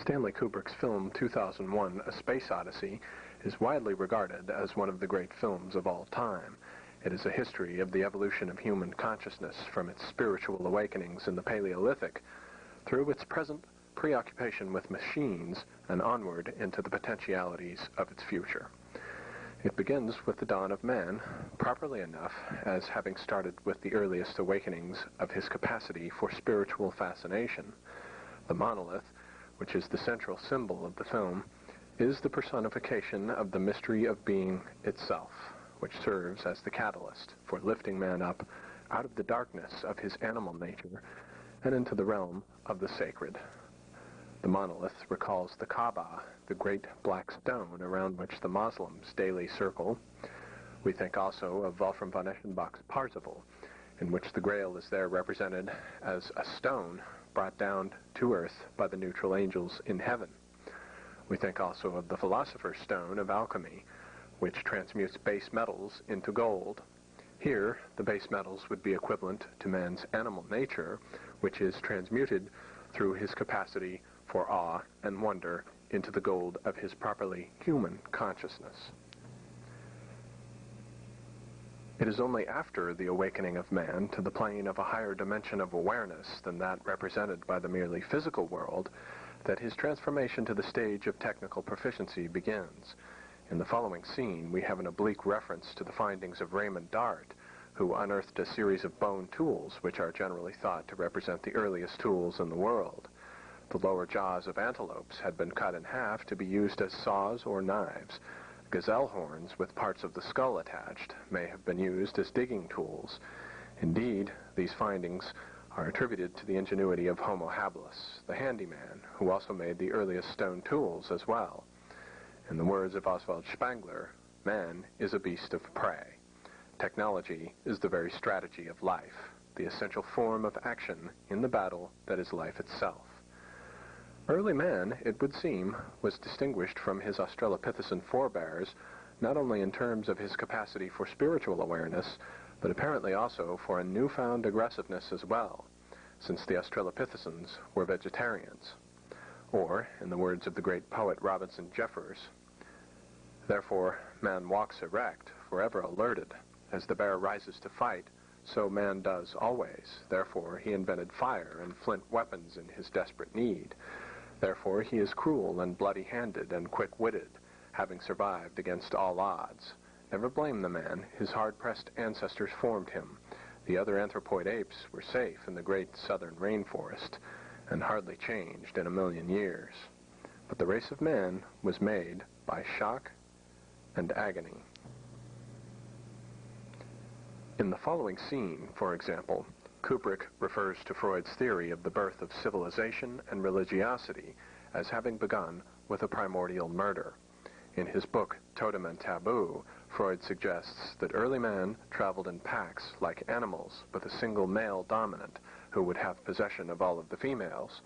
Stanley Kubrick's film 2001, A Space Odyssey, is widely regarded as one of the great films of all time. It is a history of the evolution of human consciousness from its spiritual awakenings in the Paleolithic through its present preoccupation with machines and onward into the potentialities of its future. It begins with the dawn of man, properly enough as having started with the earliest awakenings of his capacity for spiritual fascination. The monolith, which is the central symbol of the film, is the personification of the mystery of being itself, which serves as the catalyst for lifting man up out of the darkness of his animal nature and into the realm of the sacred. The monolith recalls the Kaaba, the great black stone around which the Muslims daily circle. We think also of Wolfram von Eschenbach's Parzival, in which the Grail is there represented as a stone brought down to earth by the neutral angels in heaven. We think also of the Philosopher's Stone of alchemy, which transmutes base metals into gold. Here, the base metals would be equivalent to man's animal nature, which is transmuted through his capacity for awe and wonder into the gold of his properly human consciousness. It is only after the awakening of man to the plane of a higher dimension of awareness than that represented by the merely physical world that his transformation to the stage of technical proficiency begins. In the following scene, we have an oblique reference to the findings of Raymond Dart, who unearthed a series of bone tools which are generally thought to represent the earliest tools in the world. The lower jaws of antelopes had been cut in half to be used as saws or knives. Gazelle horns with parts of the skull attached may have been used as digging tools. Indeed, these findings are attributed to the ingenuity of Homo habilis, the handyman, who also made the earliest stone tools as well. In the words of Oswald Spengler, man is a beast of prey. Technology is the very strategy of life, the essential form of action in the battle that is life itself. Early man, it would seem, was distinguished from his Australopithecine forebears not only in terms of his capacity for spiritual awareness, but apparently also for a newfound aggressiveness as well, since the Australopithecines were vegetarians. Or, in the words of the great poet Robinson Jeffers, "Therefore man walks erect, forever alerted. As the bear rises to fight, so man does always. Therefore he invented fire and flint weapons in his desperate need. Therefore he is cruel and bloody-handed and quick-witted, having survived against all odds. Never blame the man, his hard-pressed ancestors formed him. The other anthropoid apes were safe in the great southern rainforest, and hardly changed in 1,000,000 years. But the race of man was made by shock and agony." In the following scene, for example, Kubrick refers to Freud's theory of the birth of civilization and religiosity as having begun with a primordial murder. In his book, Totem and Taboo, Freud suggests that early man traveled in packs like animals with a single male dominant who would have possession of all of the females.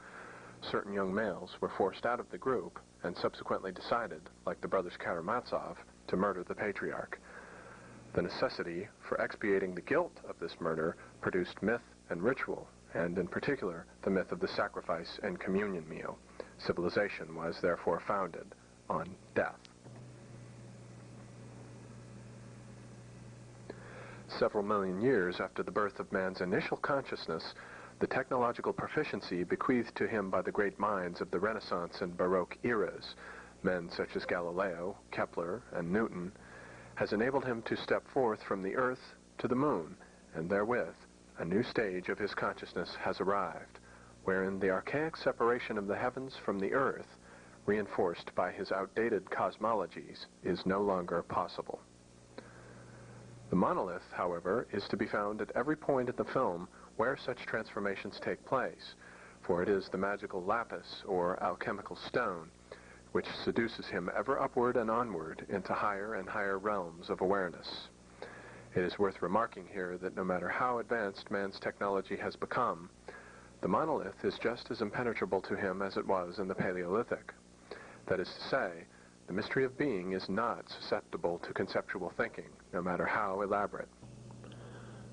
Certain young males were forced out of the group and subsequently decided, like the brothers Karamazov, to murder the patriarch. The necessity for expiating the guilt of this murder produced myth and ritual, and in particular the myth of the sacrifice and communion meal. Civilization was therefore founded on death. Several million years after the birth of man's initial consciousness, the technological proficiency bequeathed to him by the great minds of the Renaissance and Baroque eras, men such as Galileo, Kepler, and Newton, has enabled him to step forth from the earth to the moon, and therewith a new stage of his consciousness has arrived, wherein the archaic separation of the heavens from the earth, reinforced by his outdated cosmologies, is no longer possible. The monolith, however, is to be found at every point in the film where such transformations take place, for it is the magical lapis, or alchemical stone, which seduces him ever upward and onward into higher and higher realms of awareness. It is worth remarking here that no matter how advanced man's technology has become, the monolith is just as impenetrable to him as it was in the Paleolithic. That is to say, the mystery of being is not susceptible to conceptual thinking, no matter how elaborate.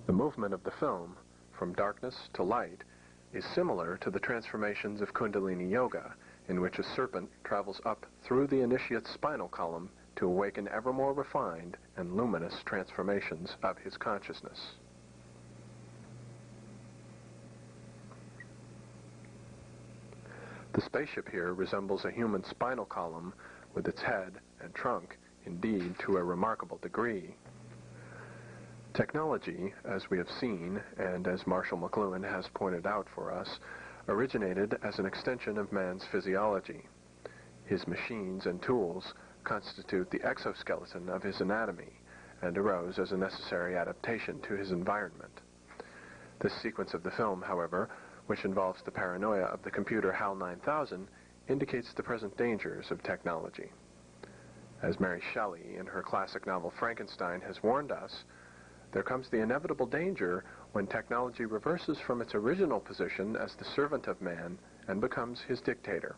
The movement of the film, from darkness to light, is similar to the transformations of Kundalini Yoga, in which a serpent travels up through the initiate's spinal column to awaken ever more refined and luminous transformations of his consciousness. The spaceship here resembles a human spinal column with its head and trunk, indeed, to a remarkable degree. Technology, as we have seen, and as Marshall McLuhan has pointed out for us, originated as an extension of man's physiology. His machines and tools constitute the exoskeleton of his anatomy and arose as a necessary adaptation to his environment. This sequence of the film, however, which involves the paranoia of the computer HAL 9000, indicates the present dangers of technology. As Mary Shelley, in her classic novel Frankenstein, has warned us, there comes the inevitable danger when technology reverses from its original position as the servant of man and becomes his dictator.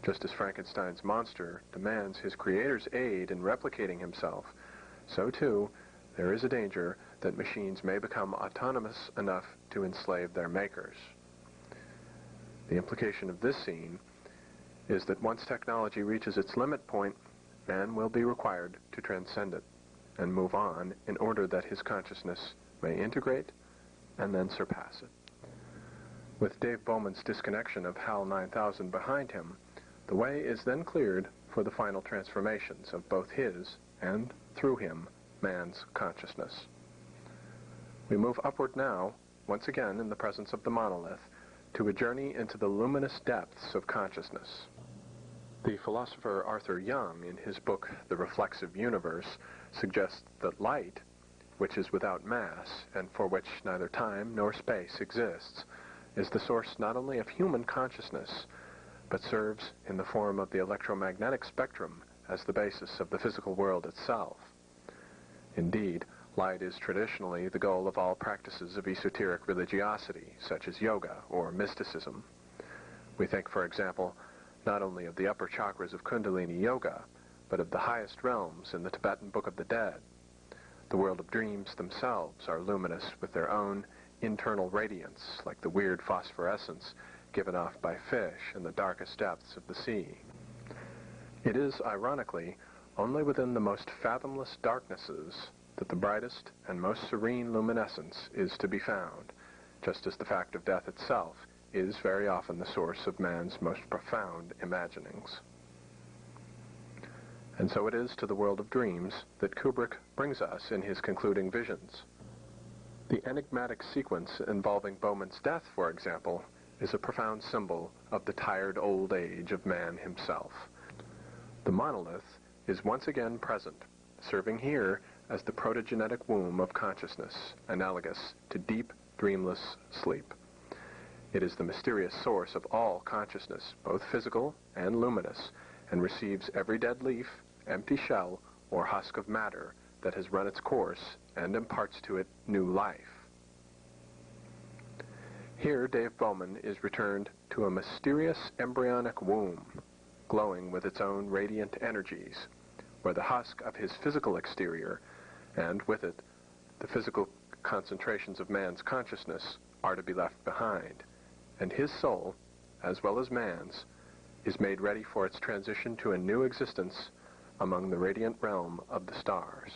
Just as Frankenstein's monster demands his creator's aid in replicating himself, so too there is a danger that machines may become autonomous enough to enslave their makers. The implication of this scene is that once technology reaches its limit point, man will be required to transcend it and move on in order that his consciousness may integrate and then surpass it. With Dave Bowman's disconnection of HAL 9000 behind him, the way is then cleared for the final transformations of both his and, through him, man's consciousness. We move upward now, once again in the presence of the monolith, to a journey into the luminous depths of consciousness. The philosopher Arthur Young, in his book The Reflexive Universe, suggests that light, which is without mass and for which neither time nor space exists, is the source not only of human consciousness, but serves in the form of the electromagnetic spectrum as the basis of the physical world itself. Indeed, light is traditionally the goal of all practices of esoteric religiosity, such as yoga or mysticism. We think, for example, not only of the upper chakras of Kundalini Yoga, but of the highest realms in the Tibetan Book of the Dead. The world of dreams themselves are luminous with their own internal radiance, like the weird phosphorescence given off by fish in the darkest depths of the sea. It is, ironically, only within the most fathomless darknesses that the brightest and most serene luminescence is to be found, just as the fact of death itself is very often the source of man's most profound imaginings. And so it is to the world of dreams that Kubrick brings us in his concluding visions. The enigmatic sequence involving Bowman's death, for example, is a profound symbol of the tired old age of man himself. The monolith is once again present, serving here as the protogenetic womb of consciousness, analogous to deep, dreamless sleep. It is the mysterious source of all consciousness, both physical and luminous, and receives every dead leaf, empty shell, or husk of matter that has run its course and imparts to it new life. Here, Dave Bowman is returned to a mysterious embryonic womb, glowing with its own radiant energies, where the husk of his physical exterior, and with it, the physical concentrations of man's consciousness, are to be left behind, and his soul, as well as man's, is made ready for its transition to a new existence among the radiant realm of the stars.